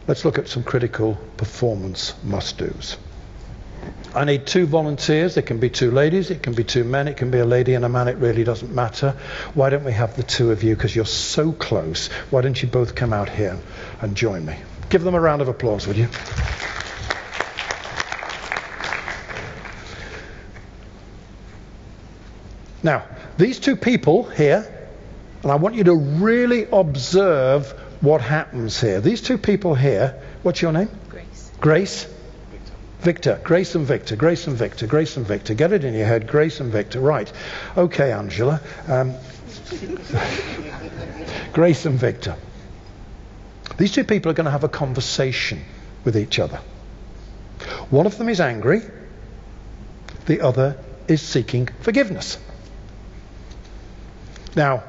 let's look at some critical performance must-dos. I need 2 volunteers. It can be 2 ladies, it can be 2 men, it can be a lady and a man, it really doesn't matter. Why don't we have the 2 of you, because you're so close, why don't you both come out here and join me? Give them a round of applause, would you? Now, these 2 people here, and I want you to really observe what happens here. These 2 people here, what's your name? Grace. Grace? Victor. Grace and Victor. Grace and Victor. Grace and Victor. Get it in your head. Grace and Victor. Right. Okay, Angela. Grace and Victor. These 2 people are going to have a conversation with each other. One of them is angry. The other is seeking forgiveness. Now,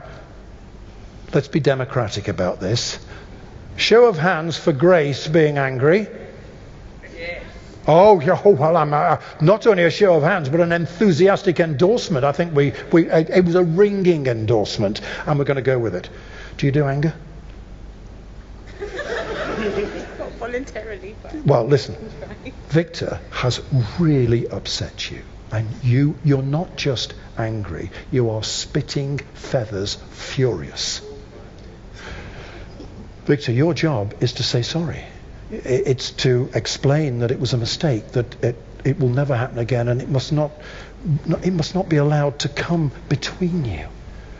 let's be democratic about this. Show of hands for Grace being angry. Oh, well, I'm not only a show of hands, but an enthusiastic endorsement. I think it was a ringing endorsement, and we're going to go with it. Do you do anger? Not voluntarily, but... Well, listen. Right. Victor has really upset you, and you're not just angry. You are spitting feathers, furious. Victor, your job is to say sorry. It's to explain that it was a mistake, that it will never happen again, and it must not be allowed to come between you,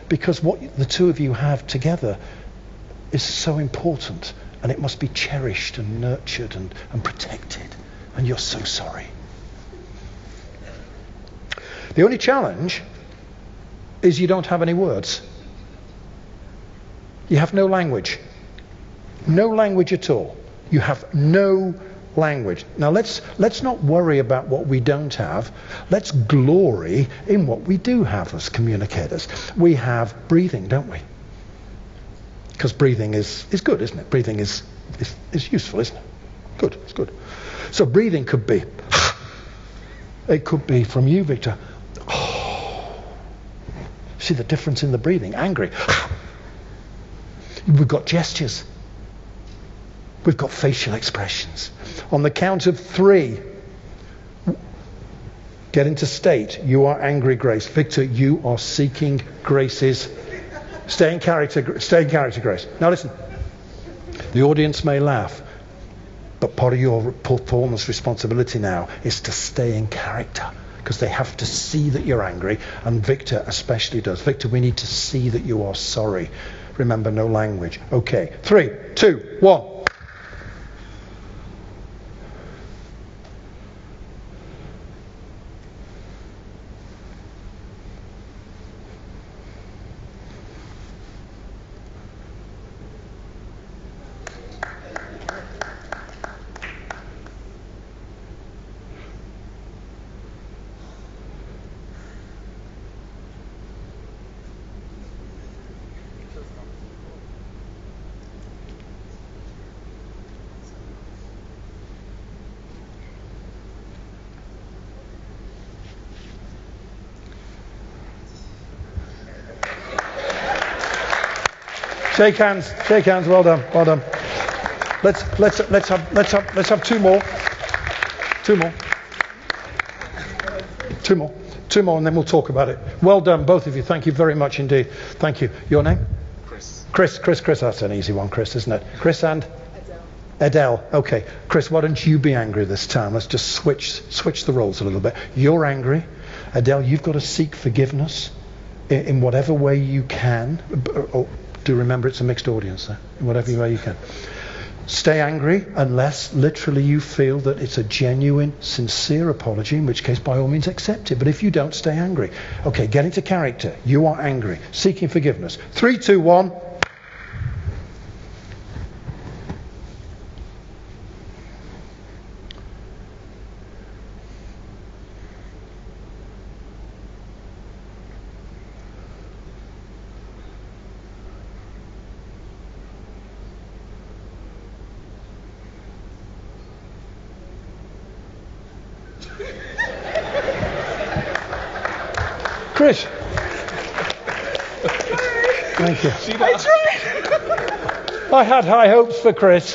because what the 2 of you have together is so important, and it must be cherished and nurtured and protected, and you're so sorry. The only challenge is you don't have any words. You have no language. No language at all. You have no language. Now let's not worry about what we don't have. Let's glory in what we do have as communicators. We have breathing, don't we? Because breathing is good, isn't it? Breathing is useful, isn't it? Good, it's good. So breathing could be, it could be from you, Victor. See the difference in the breathing? Angry. We've got gestures. We've got facial expressions. On the count of 3, get into state. You are angry, Grace. Victor, you are seeking Grace's... Stay in character, Grace. Now listen. The audience may laugh, but part of your performance responsibility now is to stay in character, because they have to see that you're angry, and Victor especially does. Victor, we need to see that you are sorry. Remember, no language. Okay. 3, 2, 1. Shake hands, well done. Let's have 2 more. 2 more, and then we'll talk about it. Well done, both of you. Thank you very much indeed. Thank you. Your name? Chris. Chris, that's an easy one, Chris, isn't it? Chris and? Adele. Okay. Chris, why don't you be angry this time? Let's just switch the roles a little bit. You're angry. Adele, you've got to seek forgiveness in whatever way you can. Do remember it's a mixed audience there. In whatever way you can. Stay angry unless literally you feel that it's a genuine, sincere apology, in which case by all means accept it. But if you don't, stay angry. Okay, get into character. You are angry. Seeking forgiveness. 3, 2, 1. Chris. Thank you. I tried. I had high hopes for Chris.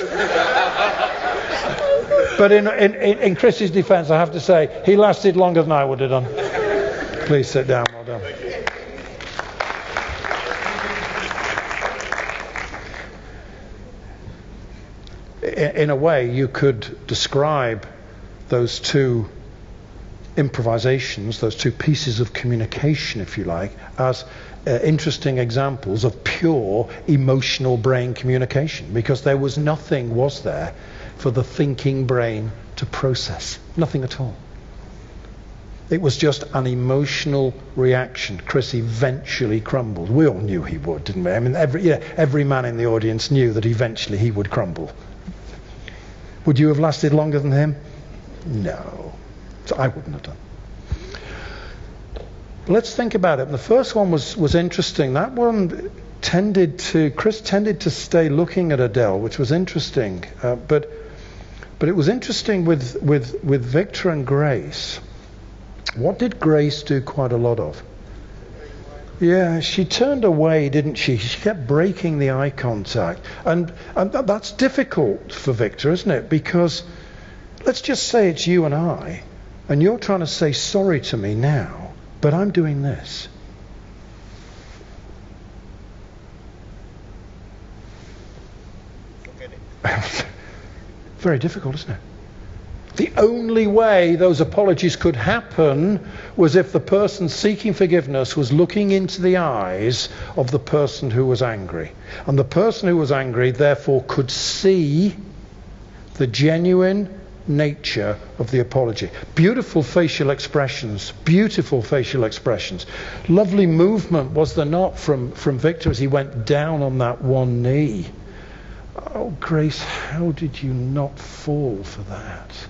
But in Chris's defence, I have to say, he lasted longer than I would have done. Please sit down. Well done. In a way, you could describe those two improvisations, those two pieces of communication, if you like, as interesting examples of pure emotional brain communication, because there was nothing, was there, for the thinking brain to process. Nothing at all. It was just an emotional reaction. Chris eventually crumbled. We all knew he would, didn't we? I mean, every man in the audience knew that eventually he would crumble. Would you have lasted longer than him? No. So I wouldn't have done. Let's think about it. The first one was interesting. That one Chris tended to stay looking at Adele, which was interesting. But it was interesting with Victor and Grace. What did Grace do quite a lot of? Yeah, she turned away, didn't she? She kept breaking the eye contact. And that's difficult for Victor, isn't it? Because let's just say it's you and I, and you're trying to say sorry to me now, but I'm doing this. Forget it. Very difficult, isn't it? The only way those apologies could happen was if the person seeking forgiveness was looking into the eyes of the person who was angry. And the person who was angry, therefore, could see the genuine nature of the apology. Beautiful facial expressions. Beautiful facial expressions. Lovely movement, was there not, from Victor as he went down on that one knee. Oh, Grace, how did you not fall for that?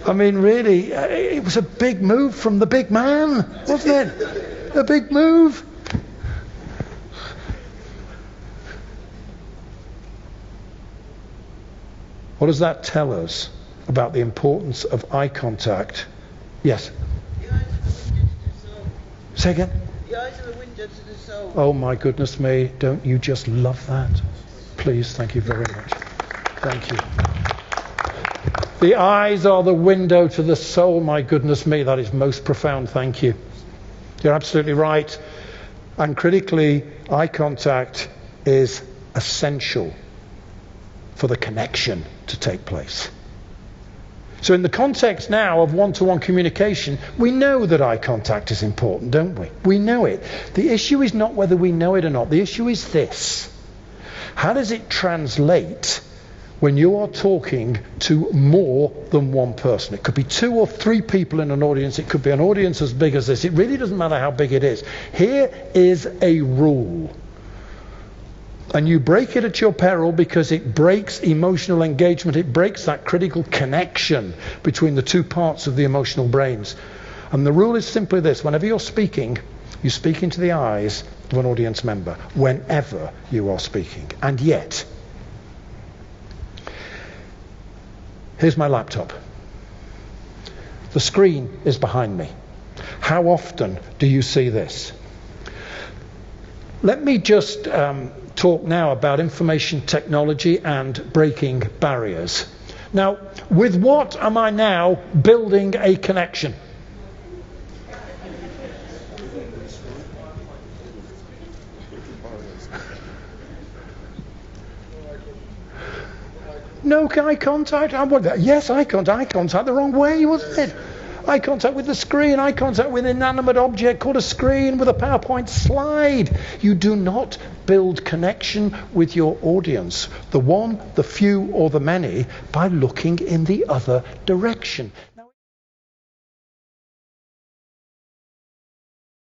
I mean, really, it was a big move from the big man, wasn't it? A big move. What does that tell us about the importance of eye contact? Yes? The eyes are the window to the soul. Say again? The eyes are the window to the soul. Oh my goodness me, don't you just love that? Please, thank you very much. Thank you. The eyes are the window to the soul. My goodness me, that is most profound. Thank you. You're absolutely right. And critically, eye contact is essential for the connection to take place. So in the context now of one-to-one communication, we know that eye contact is important, don't we? We know it. The issue is not whether we know it or not. The issue is this. How does it translate when you are talking to more than one person? It could be 2 or 3 people in an audience. It could be an audience as big as this. It really doesn't matter how big it is. Here is a rule. And you break it at your peril because it breaks emotional engagement. It breaks that critical connection between the two parts of the emotional brains. And the rule is simply this. Whenever you're speaking, you speak into the eyes of an audience member. Whenever you are speaking. And yet, here's my laptop. The screen is behind me. How often do you see this? Let me just talk now about information technology and breaking barriers. Now, with what am I now building a connection? No eye contact? Yes, eye contact. Eye contact the wrong way, wasn't it? Eye contact with the screen, eye contact with an inanimate object called a screen, with a PowerPoint slide. You do not build connection with your audience, the one, the few, or the many, by looking in the other direction.